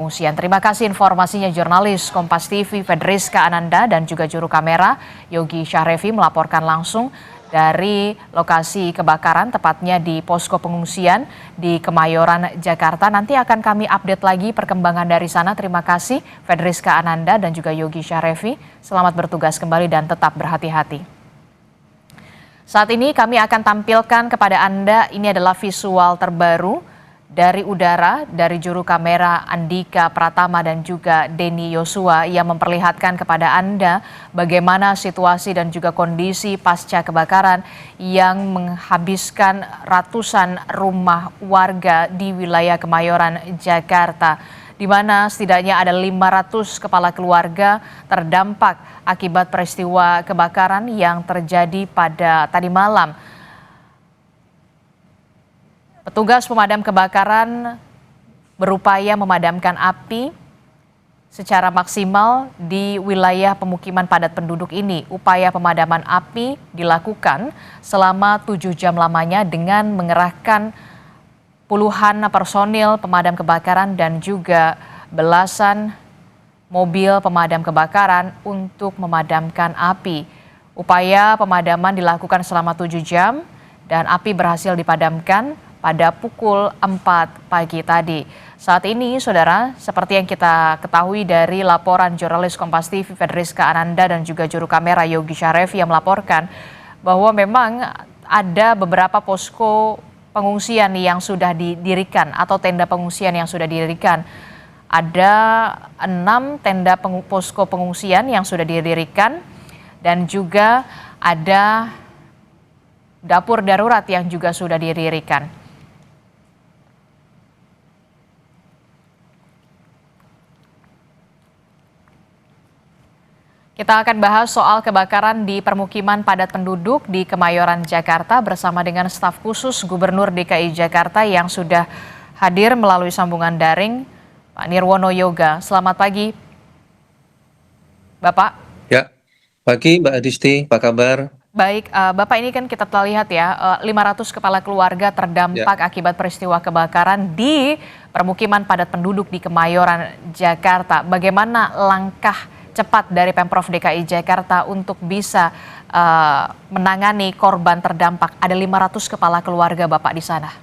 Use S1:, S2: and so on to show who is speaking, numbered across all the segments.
S1: Pengungsian. Terima kasih informasinya jurnalis Kompas TV Fedriska Ananda dan juga juru kamera Yogi Syahrevi melaporkan langsung dari lokasi kebakaran tepatnya di posko pengungsian di Kemayoran, Jakarta. Nanti akan kami update lagi perkembangan dari sana. Terima kasih Fedriska Ananda dan juga Yogi Syahrevi. Selamat bertugas kembali dan tetap berhati-hati. Saat ini kami akan tampilkan kepada Anda, ini adalah visual terbaru dari udara, dari juru kamera Andika Pratama dan juga Denny Yosua yang memperlihatkan kepada Anda bagaimana situasi dan juga kondisi pasca kebakaran yang menghabiskan ratusan rumah warga di wilayah Kemayoran, Jakarta, di mana setidaknya ada 500 kepala keluarga terdampak akibat peristiwa kebakaran yang terjadi pada tadi malam. Petugas pemadam kebakaran berupaya memadamkan api secara maksimal di wilayah pemukiman padat penduduk ini. Upaya pemadaman api dilakukan selama 7 jam lamanya dengan mengerahkan puluhan personil pemadam kebakaran dan juga belasan mobil pemadam kebakaran untuk memadamkan api. Upaya pemadaman dilakukan selama 7 jam dan api berhasil dipadamkan pada pukul 4 pagi tadi. Saat ini, saudara, seperti yang kita ketahui dari laporan jurnalis Kompas TV Fedriska Ananda dan juga juru kamera Yogi Syahrevi yang melaporkan bahwa memang ada beberapa posko pengungsian yang sudah didirikan atau tenda pengungsian yang sudah didirikan. Ada 6 tenda posko pengungsian yang sudah didirikan dan juga ada dapur darurat yang juga sudah didirikan. Kita akan bahas soal kebakaran di permukiman padat penduduk di Kemayoran, Jakarta bersama dengan staf khusus Gubernur DKI Jakarta yang sudah hadir melalui sambungan daring, Pak Nirwono Yoga. Selamat pagi, Bapak.
S2: Ya, pagi Mbak Adisti, apa kabar?
S1: Baik, Bapak, ini kan kita telah lihat ya, 500 kepala keluarga terdampak akibat peristiwa kebakaran di permukiman padat penduduk di Kemayoran, Jakarta. Bagaimana langkah cepat dari Pemprov DKI Jakarta untuk bisa menangani korban terdampak? Ada 500 kepala keluarga Bapak di sana.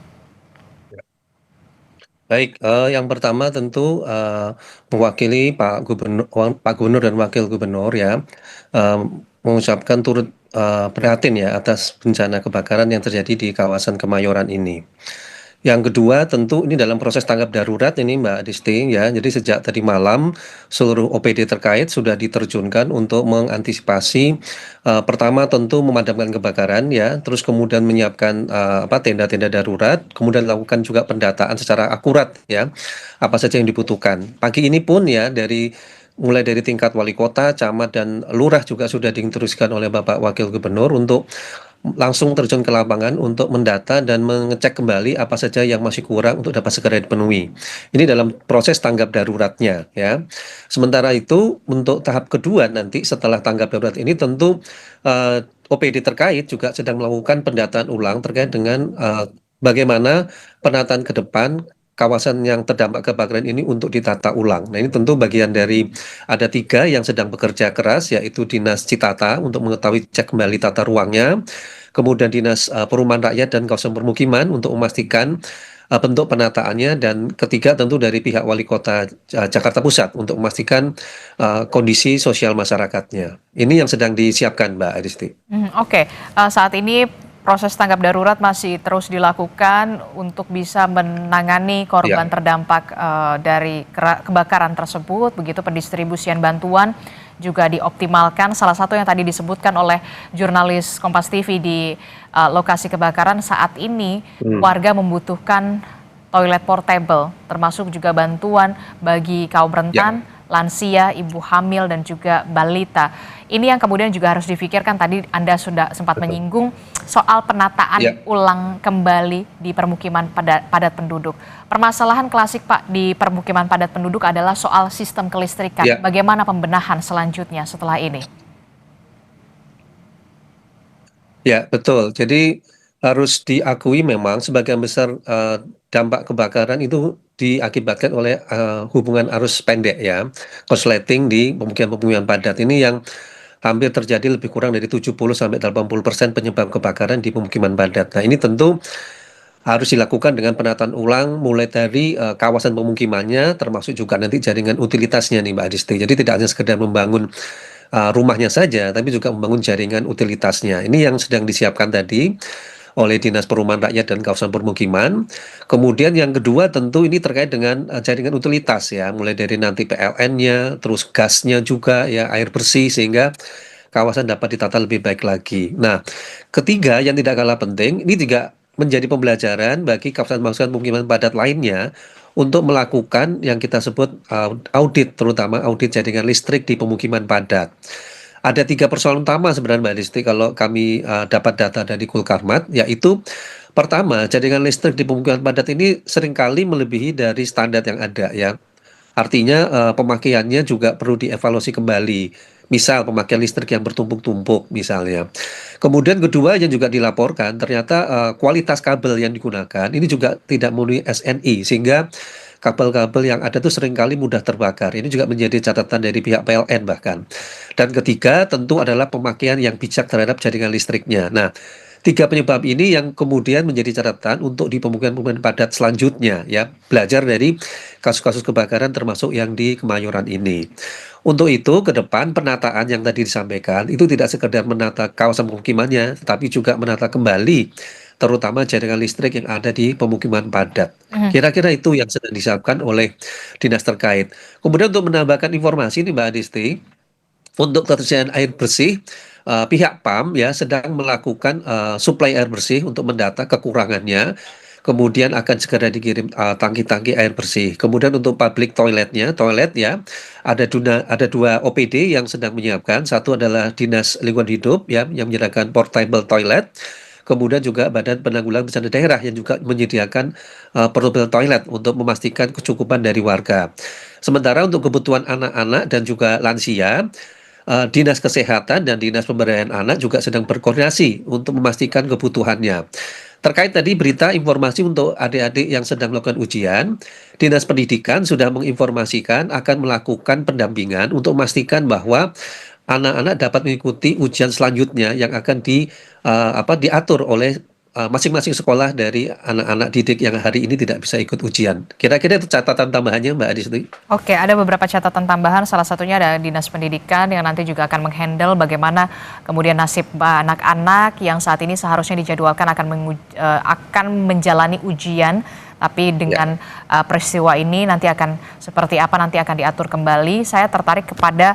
S2: Baik, yang pertama tentu mewakili Pak Gubernur dan Wakil Gubernur ya, mengucapkan turut prihatin ya atas bencana kebakaran yang terjadi di kawasan Kemayoran ini. Yang kedua tentu ini dalam proses tanggap darurat ini Mbak Adisti ya, jadi sejak tadi malam seluruh OPD terkait sudah diterjunkan untuk mengantisipasi pertama tentu memadamkan kebakaran ya, terus kemudian menyiapkan tenda-tenda darurat, kemudian lakukan juga pendataan secara akurat ya, apa saja yang dibutuhkan. Pagi ini pun ya mulai dari tingkat wali kota, camat dan lurah juga sudah diinstruksikan oleh Bapak Wakil Gubernur untuk langsung terjun ke lapangan untuk mendata dan mengecek kembali apa saja yang masih kurang untuk dapat segera dipenuhi. Ini dalam proses tanggap daruratnya ya. Sementara itu untuk tahap kedua nanti setelah tanggap darurat ini tentu OPD terkait juga sedang melakukan pendataan ulang terkait dengan bagaimana penataan ke depan kawasan yang terdampak kebakaran ini untuk ditata ulang. Nah ini tentu bagian dari ada 3 yang sedang bekerja keras, yaitu Dinas Citata untuk mengetahui cek kembali tata ruangnya, kemudian Dinas Perumahan Rakyat dan Kawasan Permukiman untuk memastikan bentuk penataannya, dan ketiga tentu dari pihak Wali Kota Jakarta Pusat untuk memastikan kondisi sosial masyarakatnya. Ini yang sedang disiapkan Mbak Adisti.
S1: Oke. Saat ini proses tanggap darurat masih terus dilakukan untuk bisa menangani korban terdampak dari kebakaran tersebut. Begitu pendistribusian bantuan juga dioptimalkan. Salah satu yang tadi disebutkan oleh jurnalis Kompas TV di lokasi kebakaran, saat ini warga membutuhkan toilet portable, termasuk juga bantuan bagi kaum rentan, lansia, ibu hamil, dan juga balita. Ini yang kemudian juga harus difikirkan. Tadi Anda sudah sempat menyinggung soal penataan ulang kembali di permukiman padat penduduk. Permasalahan klasik Pak di permukiman padat penduduk adalah soal sistem kelistrikan. Bagaimana pembenahan selanjutnya setelah ini?
S2: Ya, betul. Jadi harus diakui memang sebagian besar dampak kebakaran itu diakibatkan oleh hubungan arus pendek ya, korsleting di pemukiman-pemukiman padat ini yang hampir terjadi lebih kurang dari 70-80% penyebab kebakaran di pemukiman padat. Nah, ini tentu harus dilakukan dengan penataan ulang mulai dari kawasan pemukimannya termasuk juga nanti jaringan utilitasnya nih Mbak Adisti. Jadi tidak hanya sekedar membangun rumahnya saja tapi juga membangun jaringan utilitasnya. Ini yang sedang disiapkan tadi oleh Dinas Perumahan Rakyat dan Kawasan Permukiman. Kemudian yang kedua tentu ini terkait dengan jaringan utilitas ya, mulai dari nanti PLN-nya, terus gasnya juga ya, air bersih sehingga kawasan dapat ditata lebih baik lagi. Nah, ketiga yang tidak kalah penting, ini juga menjadi pembelajaran bagi kawasan-kawasan pemukiman padat lainnya untuk melakukan yang kita sebut audit, terutama audit jaringan listrik di pemukiman padat. Ada tiga persoalan utama sebenarnya Mbak Listi kalau kami dapat data dari Kulkarmat, yaitu pertama, jaringan listrik di pemukiman padat ini seringkali melebihi dari standar yang ada ya. Artinya pemakaiannya juga perlu dievaluasi kembali. Misal pemakaian listrik yang bertumpuk-tumpuk misalnya. Kemudian kedua yang juga dilaporkan ternyata kualitas kabel yang digunakan ini juga tidak memenuhi SNI sehingga kabel-kabel yang ada itu seringkali mudah terbakar. Ini juga menjadi catatan dari pihak PLN bahkan. Dan ketiga tentu adalah pemakaian yang bijak terhadap jaringan listriknya. Nah, tiga penyebab ini yang kemudian menjadi catatan untuk di pemukiman-pemukiman padat selanjutnya ya, belajar dari kasus-kasus kebakaran termasuk yang di Kemayoran ini. Untuk itu ke depan penataan yang tadi disampaikan itu tidak sekedar menata kawasan pemukimannya, tetapi juga menata kembali terutama jaringan listrik yang ada di pemukiman padat. Kira-kira itu yang sedang disiapkan oleh dinas terkait. Kemudian untuk menambahkan informasi nih Mbak Adisti, untuk ketersediaan air bersih, pihak PAM ya sedang melakukan suplai air bersih untuk mendata kekurangannya. Kemudian akan segera dikirim tangki-tangki air bersih. Kemudian untuk public toiletnya, toilet ya, ada dua OPD yang sedang menyiapkan. Satu adalah Dinas Lingkungan Hidup ya, yang menyediakan portable toilet. Kemudian juga Badan Penanggulangan Bencana Daerah yang juga menyediakan portable toilet untuk memastikan kecukupan dari warga. Sementara untuk kebutuhan anak-anak dan juga lansia, Dinas Kesehatan dan Dinas Pemberdayaan Anak juga sedang berkoordinasi untuk memastikan kebutuhannya. Terkait tadi berita informasi untuk adik-adik yang sedang melakukan ujian, Dinas Pendidikan sudah menginformasikan akan melakukan pendampingan untuk memastikan bahwa anak-anak dapat mengikuti ujian selanjutnya yang akan diatur oleh masing-masing sekolah dari anak-anak didik yang hari ini tidak bisa ikut ujian. Kira-kira itu catatan tambahannya Mbak Adisti.
S1: Oke, ada beberapa catatan tambahan, salah satunya ada Dinas Pendidikan yang nanti juga akan menghandle bagaimana kemudian nasib anak-anak yang saat ini seharusnya dijadwalkan akan menjalani ujian, tapi dengan peristiwa ini nanti akan seperti apa, nanti akan diatur kembali. Saya tertarik kepada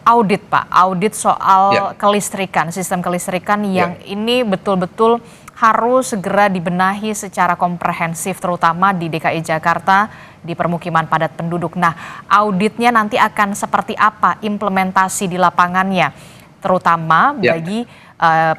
S1: audit Pak, audit soal kelistrikan, sistem kelistrikan yang ini betul-betul harus segera dibenahi secara komprehensif terutama di DKI Jakarta di permukiman padat penduduk. Nah, auditnya nanti akan seperti apa implementasi di lapangannya terutama bagi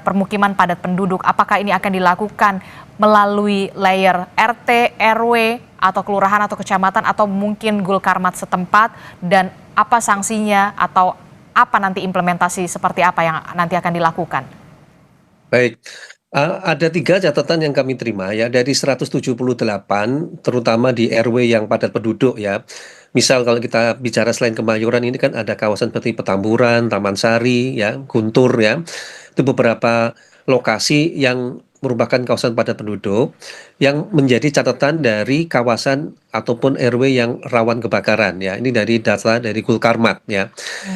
S1: permukiman padat penduduk. Apakah ini akan dilakukan melalui layer RT, RW atau kelurahan atau kecamatan atau mungkin Gulkarmat setempat, dan apa sanksinya atau apa nanti implementasi seperti apa yang nanti akan dilakukan?
S2: Baik. Ada tiga catatan yang kami terima ya dari 178 terutama di RW yang padat penduduk ya. Misal kalau kita bicara selain Kemayoran ini kan ada kawasan seperti Petamburan, Taman Sari ya, Guntur ya. Itu beberapa lokasi yang merupakan kawasan padat penduduk yang menjadi catatan dari kawasan ataupun RW yang rawan kebakaran ya. Ini dari data dari Gulkarmat ya.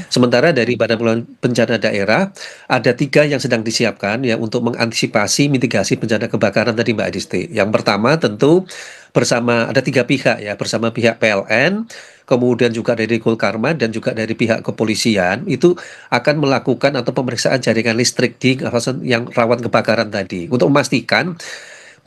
S2: Sementara dari Badan Penanggulangan Bencana Daerah ada tiga yang sedang disiapkan ya untuk mengantisipasi mitigasi bencana kebakaran tadi Mbak Adisti. Yang pertama tentu bersama ada tiga pihak ya, bersama pihak PLN, kemudian juga dari Gulkarmat dan juga dari pihak kepolisian itu akan melakukan atau pemeriksaan jaringan listrik di kawasan yang rawan kebakaran tadi untuk memastikan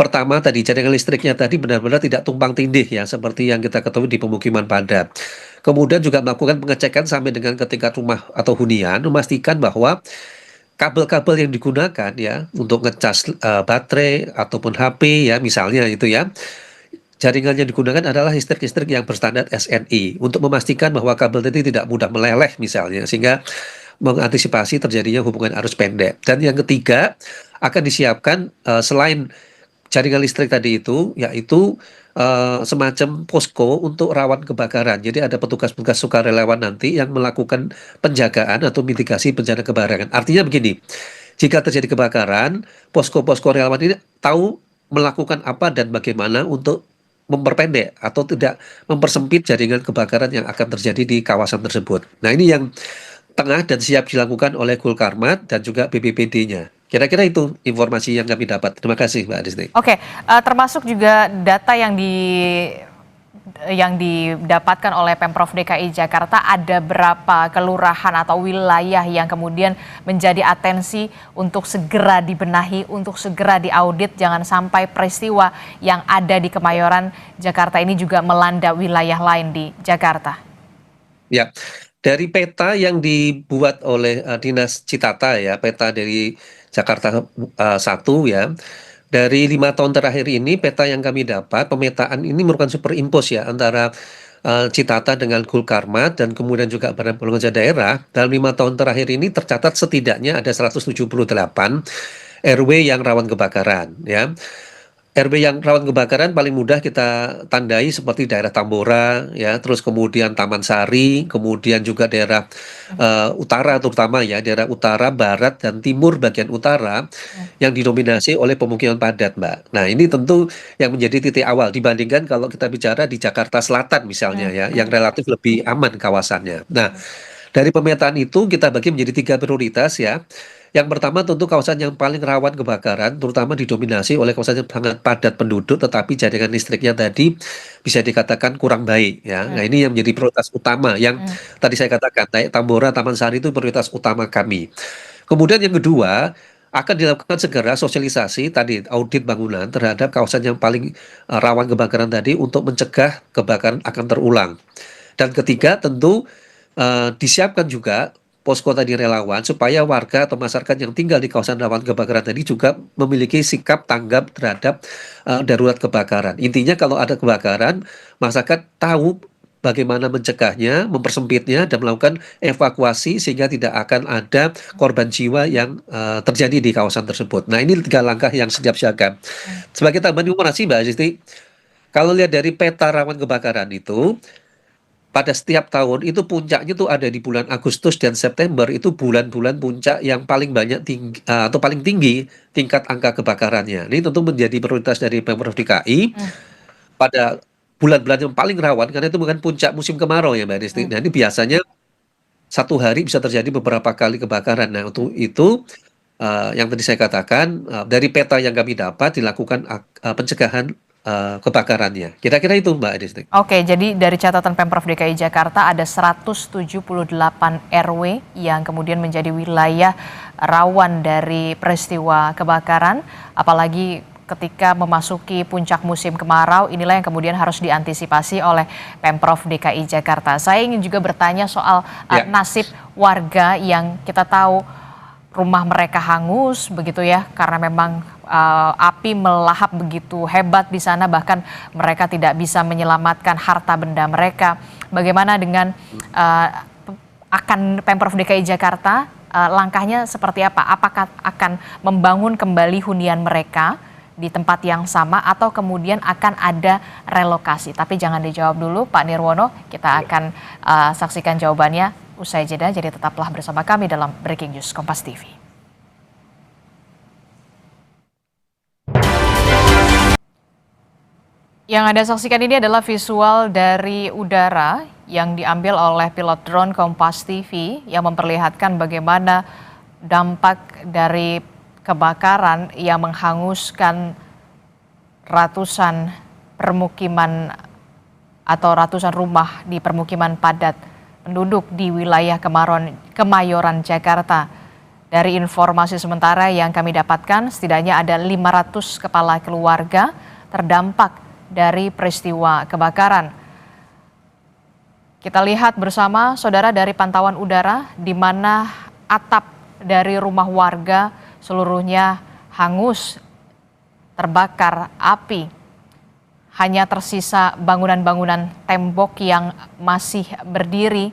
S2: pertama tadi jaringan listriknya tadi benar-benar tidak tumpang tindih ya seperti yang kita ketahui di pemukiman padat. Kemudian juga melakukan pengecekan sampai dengan ke tingkat rumah atau hunian memastikan bahwa kabel-kabel yang digunakan ya untuk ngecas baterai ataupun HP ya misalnya itu ya, jaringan yang digunakan adalah listrik-listrik yang berstandar SNI untuk memastikan bahwa kabel tadi tidak mudah meleleh misalnya sehingga mengantisipasi terjadinya hubungan arus pendek. Dan yang ketiga akan disiapkan selain jaringan listrik tadi itu, yaitu semacam posko untuk rawan kebakaran. Jadi ada petugas-petugas sukarelawan nanti yang melakukan penjagaan atau mitigasi bencana kebakaran. Artinya begini, jika terjadi kebakaran, posko-posko relawan ini tahu melakukan apa dan bagaimana untuk memperpendek atau tidak mempersempit jaringan kebakaran yang akan terjadi di kawasan tersebut. Nah, ini yang tengah dan siap dilakukan oleh Gulkarmat dan juga BPBD-nya. Kira-kira itu informasi yang kami dapat. Terima kasih, Mbak Disney.
S1: Oke, termasuk juga data yang didapatkan oleh Pemprov DKI Jakarta, ada berapa kelurahan atau wilayah yang kemudian menjadi atensi untuk segera dibenahi, untuk segera diaudit, jangan sampai peristiwa yang ada di Kemayoran Jakarta ini juga melanda wilayah lain di Jakarta.
S2: Ya, dari peta yang dibuat oleh Dinas Citata ya, peta dari Jakarta 1 ya, dari 5 tahun terakhir ini peta yang kami dapat, pemetaan ini merupakan superimpos ya antara Citata dengan Gulkarmat dan kemudian juga Badan Penanggulangan Daerah. Dalam 5 tahun terakhir ini tercatat setidaknya ada 178 RW yang rawan kebakaran ya. RW yang rawan kebakaran paling mudah kita tandai seperti daerah Tambora ya, terus kemudian Taman Sari, kemudian juga daerah utara terutama ya, daerah utara, barat dan timur bagian utara yang didominasi oleh pemukiman padat, Mbak. Nah, ini tentu yang menjadi titik awal dibandingkan kalau kita bicara di Jakarta Selatan misalnya ya, yang relatif lebih aman kawasannya. Nah, dari pemetaan itu kita bagi menjadi 3 prioritas ya. Yang pertama tentu kawasan yang paling rawan kebakaran, terutama didominasi oleh kawasan yang sangat padat penduduk, tetapi jaringan listriknya tadi bisa dikatakan kurang baik ya. Nah, ini yang menjadi prioritas utama yang tadi saya katakan, baik Tambora, Taman Sari itu prioritas utama kami. Kemudian yang kedua, akan dilakukan segera sosialisasi tadi audit bangunan terhadap kawasan yang paling rawan kebakaran tadi untuk mencegah kebakaran akan terulang. Dan ketiga tentu disiapkan juga posko tadi relawan supaya warga atau masyarakat yang tinggal di kawasan rawan kebakaran tadi juga memiliki sikap tanggap terhadap darurat kebakaran. Intinya kalau ada kebakaran, masyarakat tahu bagaimana mencegahnya, mempersempitnya, dan melakukan evakuasi sehingga tidak akan ada korban jiwa yang terjadi di kawasan tersebut. Nah, ini 3 langkah yang siap siaga. Sebagai tambahan informasi, Mbak Azisti, kalau lihat dari peta rawan kebakaran itu, pada setiap tahun itu puncaknya tuh ada di bulan Agustus dan September, itu bulan-bulan puncak yang paling banyak tinggi, atau paling tinggi tingkat angka kebakarannya. Ini tentu menjadi prioritas dari Pemprov DKI pada bulan-bulan yang paling rawan karena itu bukan puncak musim kemarau ya Mbak Desti. Nah, ini biasanya 1 hari bisa terjadi beberapa kali kebakaran. Nah, untuk itu yang tadi saya katakan dari peta yang kami dapat dilakukan pencegahan kebakarannya. Kira-kira itu Mbak Desti.
S1: Oke, jadi dari catatan Pemprov DKI Jakarta ada 178 RW yang kemudian menjadi wilayah rawan dari peristiwa kebakaran, apalagi ketika memasuki puncak musim kemarau, inilah yang kemudian harus diantisipasi oleh Pemprov DKI Jakarta. Saya ingin juga bertanya soal nasib warga yang kita tahu rumah mereka hangus begitu ya, karena memang api melahap begitu hebat di sana, bahkan mereka tidak bisa menyelamatkan harta benda mereka. Bagaimana dengan akan Pemprov DKI Jakarta, langkahnya seperti apa? Apakah akan membangun kembali hunian mereka di tempat yang sama atau kemudian akan ada relokasi? Tapi jangan dijawab dulu Pak Nirwono, kita akan saksikan jawabannya usai jeda, jadi tetaplah bersama kami dalam Breaking News Kompas TV. Yang Anda saksikan ini adalah visual dari udara yang diambil oleh pilot drone Kompas TV yang memperlihatkan bagaimana dampak dari kebakaran yang menghanguskan ratusan permukiman atau ratusan rumah di permukiman padat penduduk di wilayah Kemayoran, Jakarta. Dari informasi sementara yang kami dapatkan, setidaknya ada 500 kepala keluarga terdampak dari peristiwa kebakaran. Kita lihat bersama saudara dari pantauan udara di mana atap dari rumah warga seluruhnya hangus terbakar api. Hanya tersisa bangunan-bangunan tembok yang masih berdiri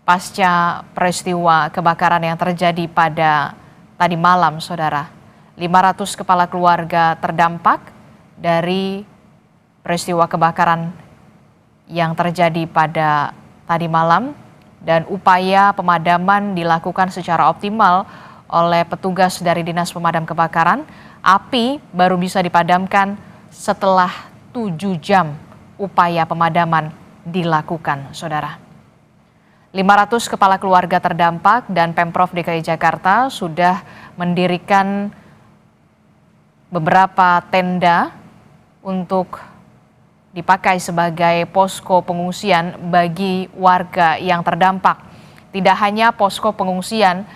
S1: pasca peristiwa kebakaran yang terjadi pada tadi malam, saudara. 500 kepala keluarga terdampak dari peristiwa kebakaran yang terjadi pada tadi malam dan upaya pemadaman dilakukan secara optimal oleh petugas dari Dinas Pemadam Kebakaran. Api baru bisa dipadamkan setelah 7 jam upaya pemadaman dilakukan, Saudara. 500 kepala keluarga terdampak dan Pemprov DKI Jakarta sudah mendirikan beberapa tenda untuk dipakai sebagai posko pengungsian bagi warga yang terdampak. Tidak hanya posko pengungsian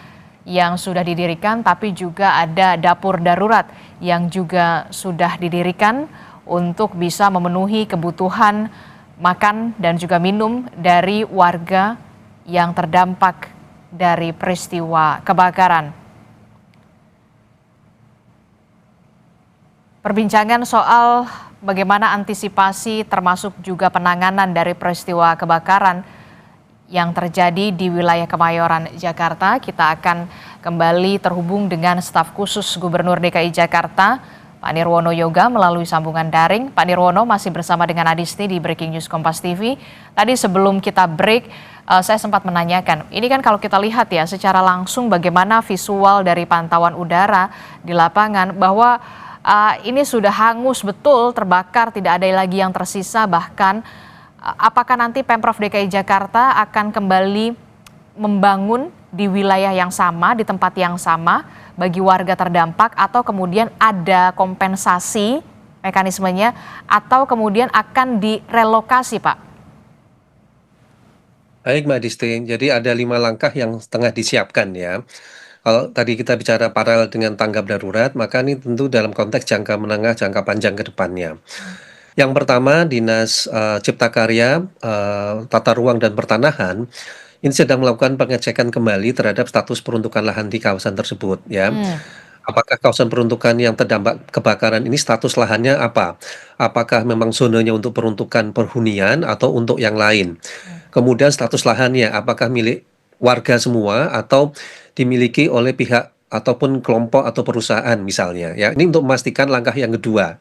S1: yang sudah didirikan, tapi juga ada dapur darurat yang juga sudah didirikan untuk bisa memenuhi kebutuhan makan dan juga minum dari warga yang terdampak dari peristiwa kebakaran. Perbincangan soal bagaimana antisipasi termasuk juga penanganan dari peristiwa kebakaran yang terjadi di wilayah Kemayoran, Jakarta. Kita akan kembali terhubung dengan staf khusus Gubernur DKI Jakarta, Pak Nirwono Yoga, melalui sambungan daring. Pak Nirwono masih bersama dengan Adisti di Breaking News Kompas TV. Tadi sebelum kita break, saya sempat menanyakan, ini kan kalau kita lihat ya secara langsung bagaimana visual dari pantauan udara di lapangan, bahwa ini sudah hangus betul, terbakar, tidak ada lagi yang tersisa. Bahkan apakah nanti Pemprov DKI Jakarta akan kembali membangun di wilayah yang sama, di tempat yang sama bagi warga terdampak, atau kemudian ada kompensasi mekanismenya, atau kemudian akan direlokasi, Pak?
S2: Baik Mbak Disti, jadi ada 5 langkah yang tengah disiapkan ya. Kalau tadi kita bicara paralel dengan tanggap darurat, maka ini tentu dalam konteks jangka menengah, jangka panjang ke depannya. Yang pertama, Dinas Cipta Karya, Tata Ruang dan Pertanahan ini sedang melakukan pengecekan kembali terhadap status peruntukan lahan di kawasan tersebut ya. Apakah kawasan peruntukan yang terdampak kebakaran ini status lahannya apa? Apakah memang zonanya untuk peruntukan perhunian atau untuk yang lain? Kemudian status lahannya apakah milik warga semua atau dimiliki oleh pihak ataupun kelompok atau perusahaan misalnya ya. Ini untuk memastikan langkah yang kedua.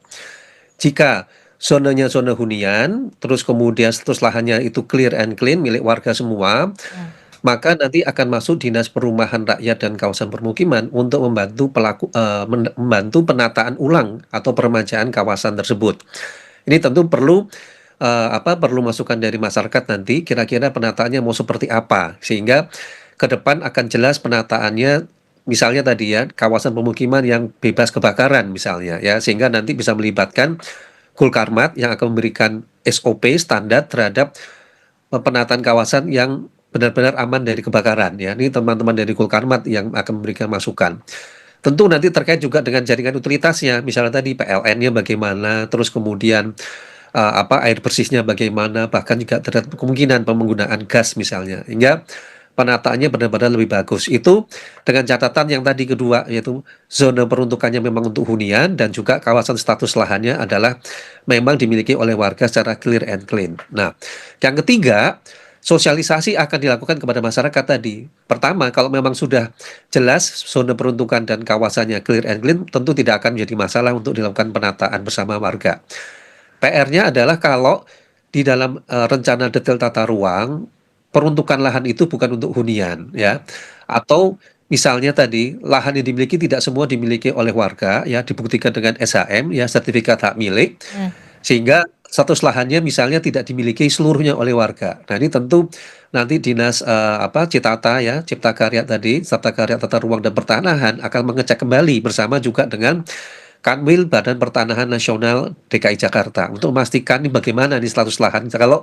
S2: Jika zonanya zona hunian, terus kemudian status lahannya itu clear and clean milik warga semua, maka nanti akan masuk Dinas Perumahan Rakyat dan Kawasan Permukiman untuk membantu penataan ulang atau peremajaan kawasan tersebut. Ini tentu perlu perlu masukan dari masyarakat nanti kira-kira penataannya mau seperti apa, sehingga ke depan akan jelas penataannya, misalnya tadi ya kawasan pemukiman yang bebas kebakaran misalnya ya, sehingga nanti bisa melibatkan Gulkarmat yang akan memberikan SOP standar terhadap penataan kawasan yang benar-benar aman dari kebakaran ya. Ini teman-teman dari Gulkarmat yang akan memberikan masukan. Tentu nanti terkait juga dengan jaringan utilitasnya, misalnya tadi PLN-nya bagaimana, terus kemudian air bersihnya bagaimana, bahkan juga terhadap kemungkinan penggunaan gas misalnya, hingga penataannya benar-benar lebih bagus. Itu dengan catatan yang tadi kedua, yaitu zona peruntukannya memang untuk hunian dan juga kawasan status lahannya adalah memang dimiliki oleh warga secara clear and clean. Nah, yang ketiga, sosialisasi akan dilakukan kepada masyarakat tadi. Pertama, kalau memang sudah jelas zona peruntukan dan kawasannya clear and clean, tentu tidak akan menjadi masalah untuk dilakukan penataan bersama warga. PR-nya adalah kalau di dalam rencana detail tata ruang, peruntukan lahan itu bukan untuk hunian ya. Atau misalnya tadi lahan yang dimiliki tidak semua dimiliki oleh warga ya, dibuktikan dengan SHM ya, sertifikat hak milik. Sehingga status lahannya misalnya tidak dimiliki seluruhnya oleh warga. Nah, ini tentu nanti Dinas Citata ya, Cipta Karya tadi, Cipta Karya Tata Ruang dan Pertanahan akan mengecek kembali bersama juga dengan Kanwil Badan Pertanahan Nasional DKI Jakarta untuk memastikan ini bagaimana nih status lahan kalau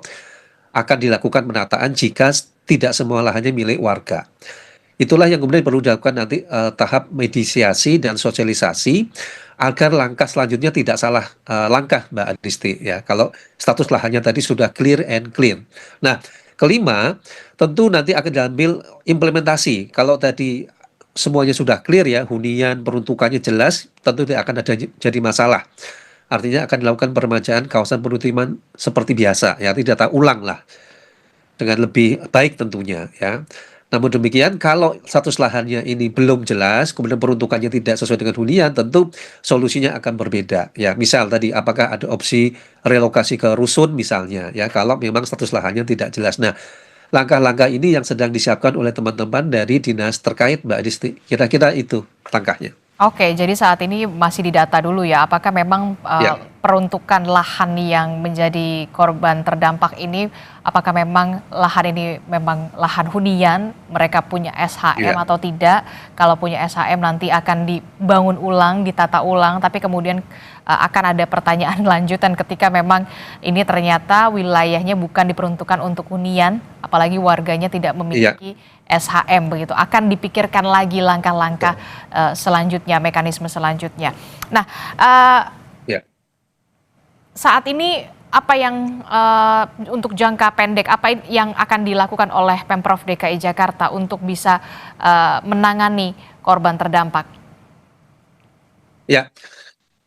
S2: akan dilakukan penataan jika tidak semua lahannya milik warga. Itulah yang kemudian perlu dilakukan nanti tahap mediasi dan sosialisasi agar langkah selanjutnya tidak salah langkah Mbak Adisti ya, kalau status lahannya tadi sudah clear and clean. Nah, kelima tentu nanti akan diambil implementasi. Kalau tadi semuanya sudah clear ya, hunian, peruntukannya jelas, tentu tidak akan ada jadi masalah. Artinya akan dilakukan peremajaan kawasan permukiman seperti biasa ya, tidak ulang lah dengan lebih baik tentunya ya. Namun demikian, kalau status lahannya ini belum jelas, kemudian peruntukannya tidak sesuai dengan hunian, tentu solusinya akan berbeda. Ya, misal tadi, apakah ada opsi relokasi ke rusun misalnya, ya, kalau memang status lahannya tidak jelas. Nah, langkah-langkah ini yang sedang disiapkan oleh teman-teman dari dinas terkait, Mbak Disti. Kira-kira itu langkahnya.
S1: Oke, jadi saat ini masih didata dulu ya, apakah memang
S2: Ya,
S1: peruntukan lahan yang menjadi korban terdampak ini, apakah memang lahan ini memang lahan hunian, mereka punya SHM
S2: ya,
S1: atau tidak? Kalau punya SHM nanti akan dibangun ulang, ditata ulang, tapi kemudian akan ada pertanyaan lanjutan ketika memang ini ternyata wilayahnya bukan diperuntukkan untuk hunian, apalagi warganya tidak
S2: iya.
S1: memiliki SHM begitu, akan dipikirkan lagi langkah-langkah selanjutnya, mekanisme selanjutnya. Nah,
S2: Ya.
S1: saat ini apa yang untuk jangka pendek, apa yang akan dilakukan oleh Pemprov DKI Jakarta untuk bisa menangani korban terdampak?
S2: Ya,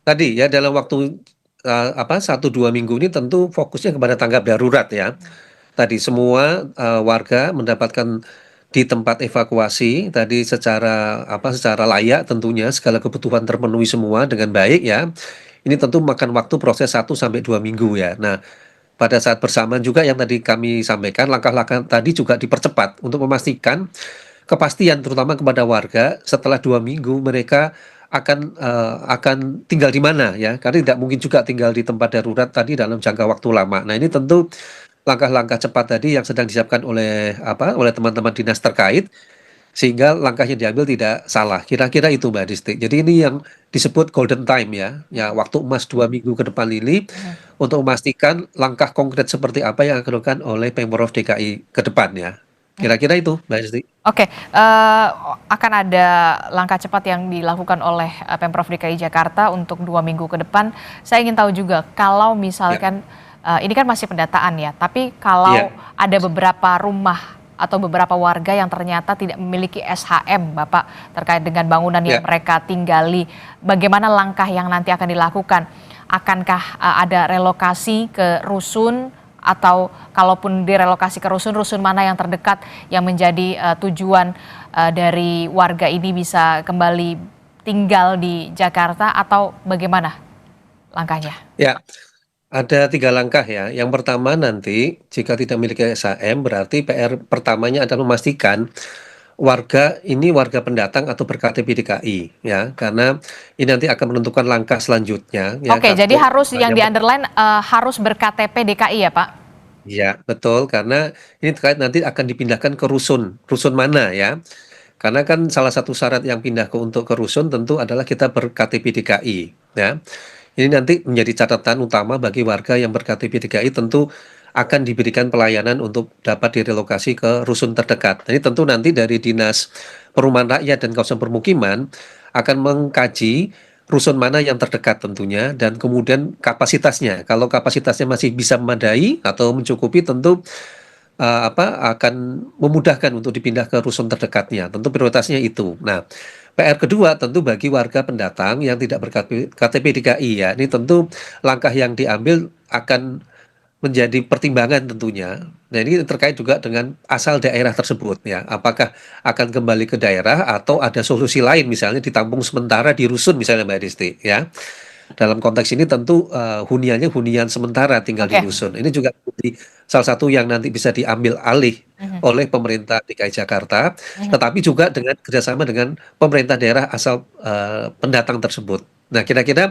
S2: tadi ya dalam waktu, 1-2 minggu ini tentu fokusnya kepada tanggap darurat ya. Tadi semua, warga mendapatkan di tempat evakuasi tadi secara layak tentunya segala kebutuhan terpenuhi semua dengan baik ya. Ini tentu makan waktu proses 1 sampai 2 minggu ya. Nah, pada saat bersamaan juga yang tadi kami sampaikan langkah-langkah tadi juga dipercepat untuk memastikan kepastian terutama kepada warga setelah 2 minggu mereka akan tinggal di mana ya, karena tidak mungkin juga tinggal di tempat darurat tadi dalam jangka waktu lama. Nah, ini tentu langkah-langkah cepat tadi yang sedang disiapkan oleh teman-teman dinas terkait, sehingga langkahnya diambil tidak salah. Kira-kira itu Mbak Disti. Jadi ini yang disebut golden time ya, ya waktu emas 2 minggu ke depan ini
S1: Mhm.
S2: untuk memastikan langkah konkret seperti apa yang akan dilakukan oleh Pemprov DKI ke depan ya. Kira-kira itu Mbak Disti.
S1: Oke, akan ada langkah cepat yang dilakukan oleh Pemprov DKI Jakarta untuk 2 minggu ke depan. Saya ingin tahu juga kalau
S2: Ya,
S1: misalkan ini kan masih pendataan ya, tapi kalau
S2: iya,
S1: ada beberapa rumah atau beberapa warga yang ternyata tidak memiliki SHM, Bapak, terkait dengan bangunan yang
S2: ya.
S1: mereka tinggali, bagaimana langkah yang nanti akan dilakukan? Akankah ada relokasi ke rusun atau kalaupun direlokasi ke rusun, rusun mana yang terdekat yang menjadi tujuan dari warga ini bisa kembali tinggal di Jakarta atau bagaimana langkahnya?
S2: Ya, ada 3 langkah ya. Yang pertama nanti jika tidak memiliki SHM berarti PR pertamanya adalah memastikan warga ini warga pendatang atau ber-KTP DKI ya, karena ini nanti akan menentukan langkah selanjutnya ya
S1: Oke, jadi harus yang
S2: yang
S1: di-underline harus ber-KTP DKI ya, Pak?
S2: ya betul, karena ini terkait nanti akan dipindahkan ke rusun, rusun mana ya. Karena kan salah satu syarat yang pindah untuk ke rusun tentu adalah kita ber-KTP DKI ya. Ini nanti menjadi catatan utama bagi warga yang ber-KTP DKI tentu akan diberikan pelayanan untuk dapat direlokasi ke rusun terdekat. Ini tentu nanti dari Dinas Perumahan Rakyat dan Kawasan Permukiman akan mengkaji rusun mana yang terdekat tentunya dan kemudian kapasitasnya. Kalau kapasitasnya masih bisa memadai atau mencukupi tentu akan memudahkan untuk dipindah ke rusun terdekatnya. Tentu prioritasnya itu. Nah, PR kedua tentu bagi warga pendatang yang tidak ber-KTP DKI ya. Ini tentu langkah yang diambil akan menjadi pertimbangan tentunya. Nah, ini terkait juga dengan asal daerah tersebut ya. Apakah akan kembali ke daerah atau ada solusi lain misalnya ditampung sementara di rusun misalnya Mbak Disti ya. Dalam konteks ini tentu, huniannya hunian sementara tinggal di
S1: Oke.
S2: rusun. Ini juga menjadi salah satu yang nanti bisa diambil alih
S1: Mhm,
S2: oleh pemerintah DKI Jakarta,
S1: mhm.
S2: tetapi juga dengan kerjasama dengan pemerintah daerah asal, pendatang tersebut. Nah, kira-kira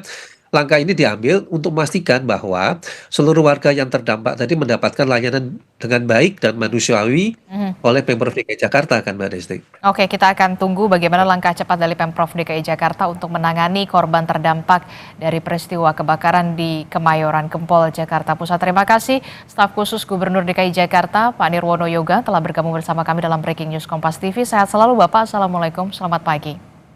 S2: langkah ini diambil untuk memastikan bahwa seluruh warga yang terdampak tadi mendapatkan layanan dengan baik dan manusiawi
S1: Mhm.
S2: oleh Pemprov DKI Jakarta kan, Mbak Desti.
S1: Oke, kita akan tunggu bagaimana langkah cepat dari Pemprov DKI Jakarta untuk menangani korban terdampak dari peristiwa kebakaran di Kemayoran Gempol, Jakarta Pusat. Terima kasih, staf khusus Gubernur DKI Jakarta, Pak Nirwono Yoga, telah bergabung bersama kami dalam Breaking News Kompas TV. Sehat selalu Bapak, Assalamualaikum, selamat pagi.